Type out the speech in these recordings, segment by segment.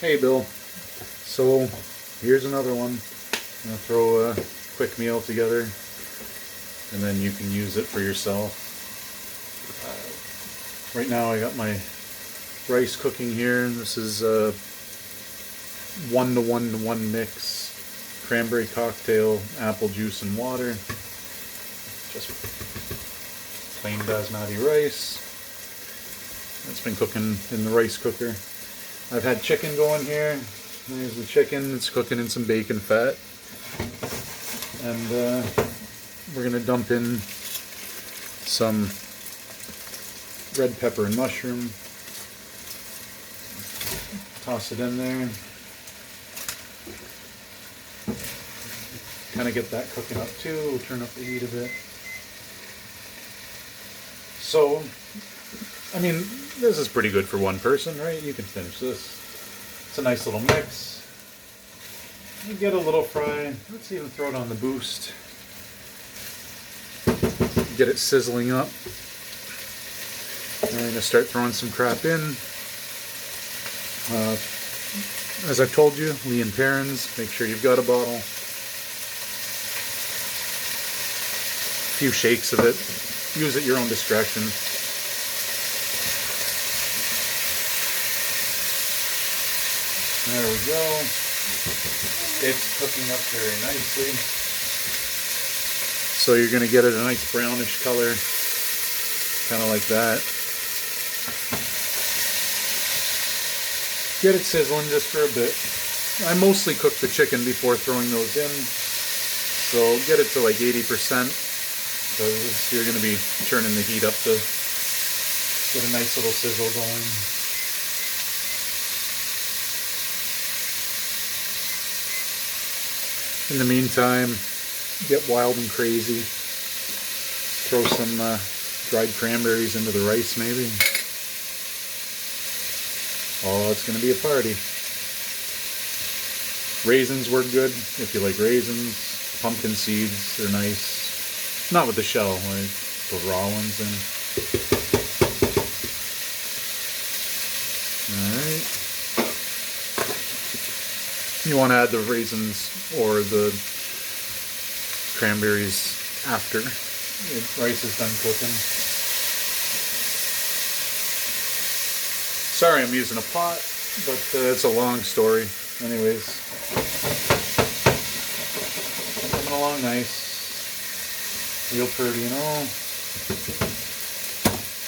Hey Bill, so here's another one. I'm going to throw a quick meal together and then you can use it for yourself. Right now I got my rice cooking here. This is a 1-to-1-to-1 mix. Cranberry cocktail, apple juice and water. Just plain basmati rice. It's been cooking in the rice cooker. I've had chicken going here. There's the chicken. It's cooking in some bacon fat. And we're going to dump in some red pepper and mushroom. Toss it in there. Kind of get that cooking up too. We'll turn up the heat a bit. So, I mean, this is pretty good for one person, right? You can finish this. It's a nice little mix. You get a little fry. Let's even throw it on the boost. Get it sizzling up. And we're going to start throwing some crap in. As I've told you, Lea Perrins, make sure you've got a bottle. A few shakes of it. Use at your own discretion. There we go. It's cooking up very nicely. So you're going to get it a nice brownish color, kind of like that. Get it sizzling just for a bit. I mostly cook the chicken before throwing those in, so get it to like 80%, because you're going to be turning the heat up to get a nice little sizzle going. In the meantime, get wild and crazy. Throw some dried cranberries into the rice maybe. Oh, it's going to be a party. Raisins work good if you like raisins. Pumpkin seeds are nice. Not with the shell, like the raw ones in. Alright. You want to add the raisins or the cranberries after the rice is done cooking. Sorry I'm using a pot, but it's a long story. Anyways, coming along nice. Real pretty, you know.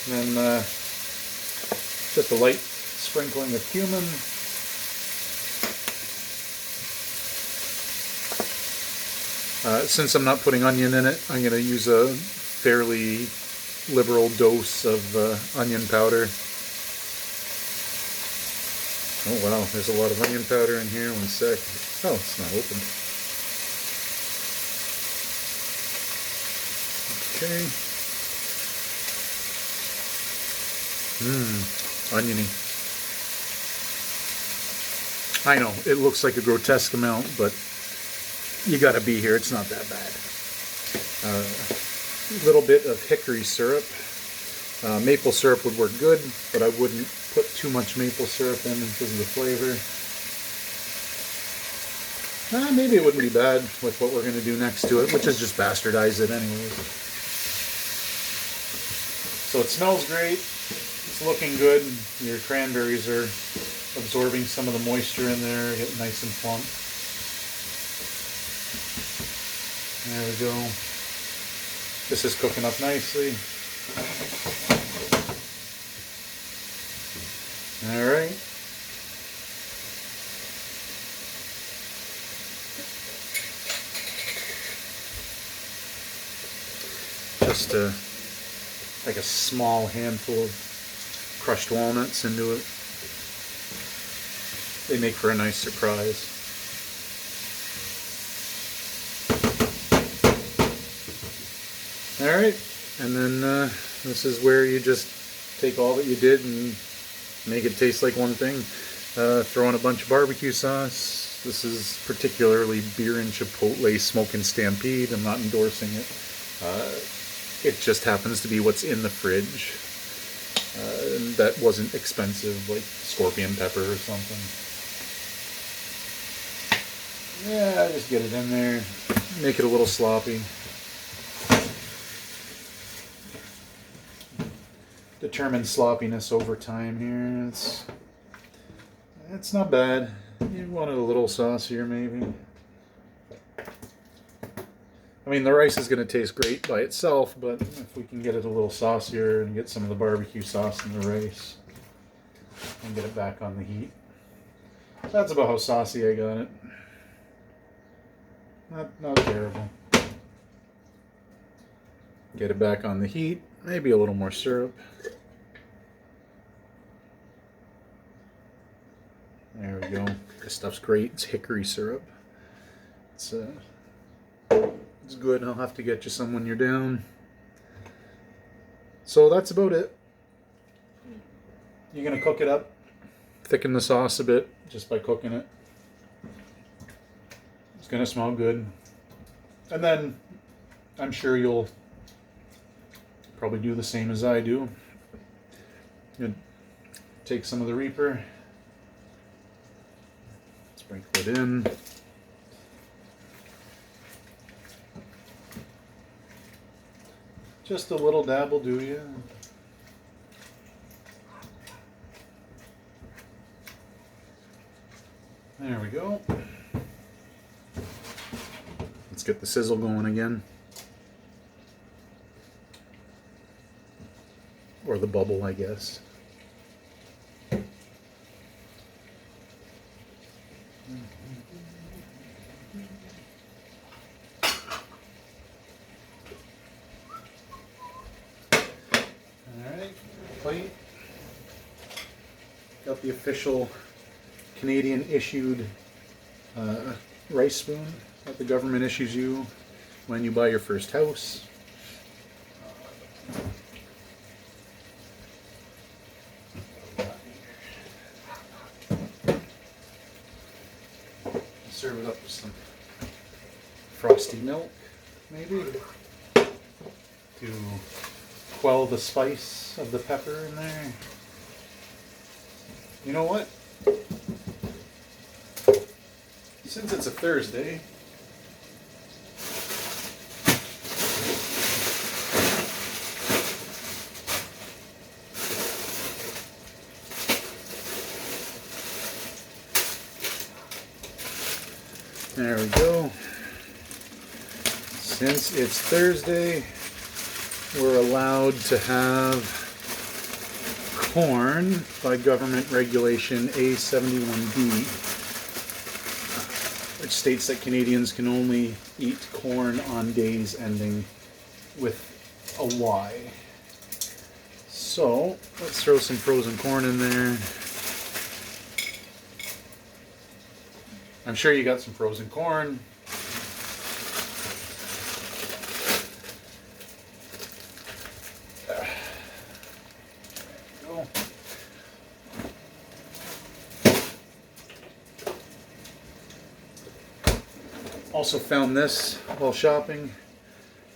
And then just a light sprinkling of cumin. Since I'm not putting onion in it, I'm going to use a fairly liberal dose of onion powder. Oh wow, there's a lot of onion powder in here. 1 sec. Oh, it's not open. Okay. Oniony. I know, it looks like a grotesque amount, but you gotta be here, it's not that bad. A little bit of hickory syrup. Maple syrup would work good, but I wouldn't put too much maple syrup in because of the flavor. Maybe it wouldn't be bad with what we're going to do next to it, which is just bastardize it anyways. So it smells great. It's looking good. Your cranberries are absorbing some of the moisture in there, getting nice and plump. There we go. This is cooking up nicely. Alright. Just like a small handful of crushed walnuts into it. They make for a nice surprise. Alright, and then this is where you just take all that you did and make it taste like one thing. Throw in a bunch of barbecue sauce. This is particularly beer and chipotle smoke and stampede. I'm not endorsing it. It just happens to be what's in the fridge. That wasn't expensive, like scorpion pepper or something. Yeah, just get it in there. Make it a little sloppy. Determine sloppiness over time here. It's not bad. You want it a little saucier maybe. I mean, the rice is going to taste great by itself, but if we can get it a little saucier and get some of the barbecue sauce in the rice and get it back on the heat. That's about how saucy I got it. Not terrible. Get it back on the heat. Maybe a little more syrup. There we go. This stuff's great. It's hickory syrup. It's good. I'll have to get you some when you're down. So that's about it. You're going to cook it up. Thicken the sauce a bit just by cooking it. It's going to smell good. And then I'm sure you'll probably do the same as I do. You take some of the Reaper. Sprinkle it in. Just a little dab will do you. There we go. Let's get the sizzle going again. Or the bubble, I guess. Alright, plate. Got the official Canadian issued rice spoon that the government issues you when you buy your first house. Serve it up with some frosty milk, maybe, to quell the spice of the pepper in there. You know what? Since it's a Thursday, there we go. Since it's Thursday, we're allowed to have corn by government regulation A71B, which states that Canadians can only eat corn on days ending with a Y. So let's throw some frozen corn in there. I'm sure you got some frozen corn. There we go. Also found this while shopping.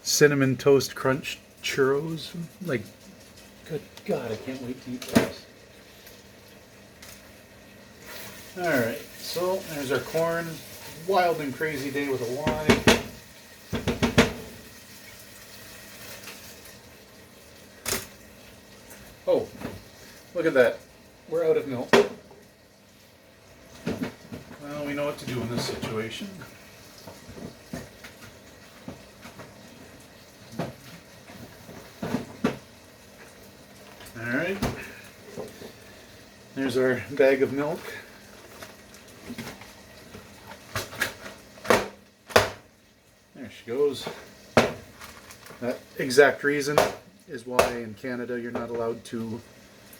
Cinnamon Toast Crunch churros. Like, good God, I can't wait to eat those. Alright, so there's our corn. Wild and crazy day with a Y. Oh, look at that. We're out of milk. Well, we know what to do in this situation. Alright. There's our bag of milk. There she goes. That exact reason is why in Canada you're not allowed to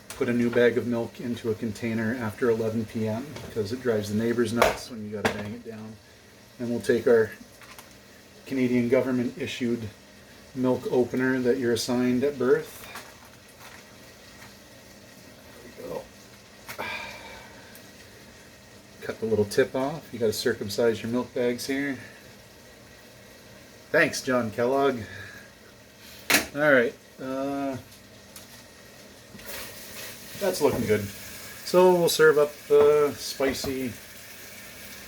put a new bag of milk into a container after 11 p.m. because it drives the neighbors nuts when you gotta bang it down. And we'll take our Canadian government issued milk opener that you're assigned at birth. There we go. Cut the little tip off. You gotta circumcise your milk bags here. Thanks, John Kellogg. Alright, that's looking good. So we'll serve up spicy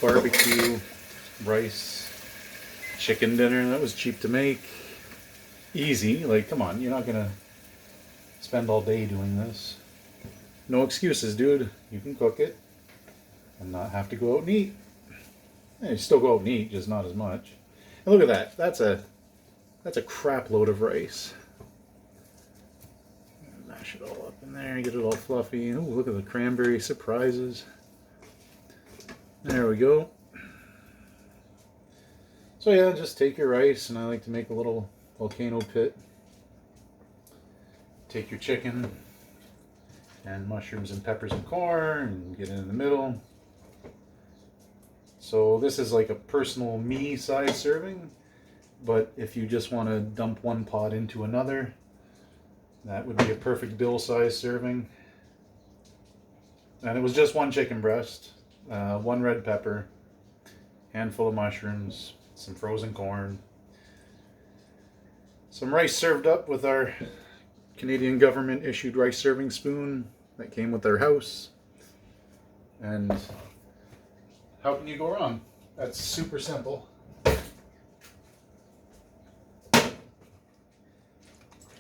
barbecue rice, chicken dinner that was cheap to make. Easy, like come on, you're not gonna spend all day doing this. No excuses, dude. You can cook it and not have to go out and eat. Yeah, you still go out and eat, just not as much. And look at that. That's a crap load of rice. Mash it all up in there, get it all fluffy. Ooh, look at the cranberry surprises. There we go. So yeah, just take your rice, and I like to make a little volcano pit. Take your chicken and mushrooms and peppers and corn and get it in the middle. So this is like a personal me size serving, but if you just want to dump one pot into another, that would be a perfect Bill size serving. And it was just one chicken breast, one red pepper, handful of mushrooms, some frozen corn, some rice served up with our Canadian government issued rice serving spoon that came with our house. And how can you go wrong? That's super simple.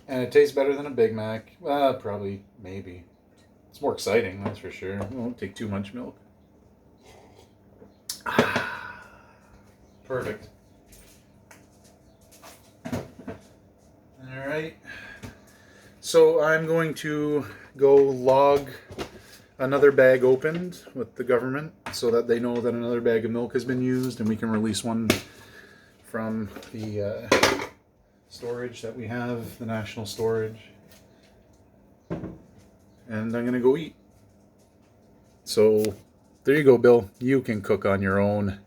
And it tastes better than a Big Mac. Probably, maybe. It's more exciting, that's for sure. It won't take too much milk. Perfect. Alright. So I'm going to go log another bag opened with the government so that they know that another bag of milk has been used, and we can release one from the storage that we have, the national storage. And I'm gonna go eat. So there you go, Bill. You can cook on your own.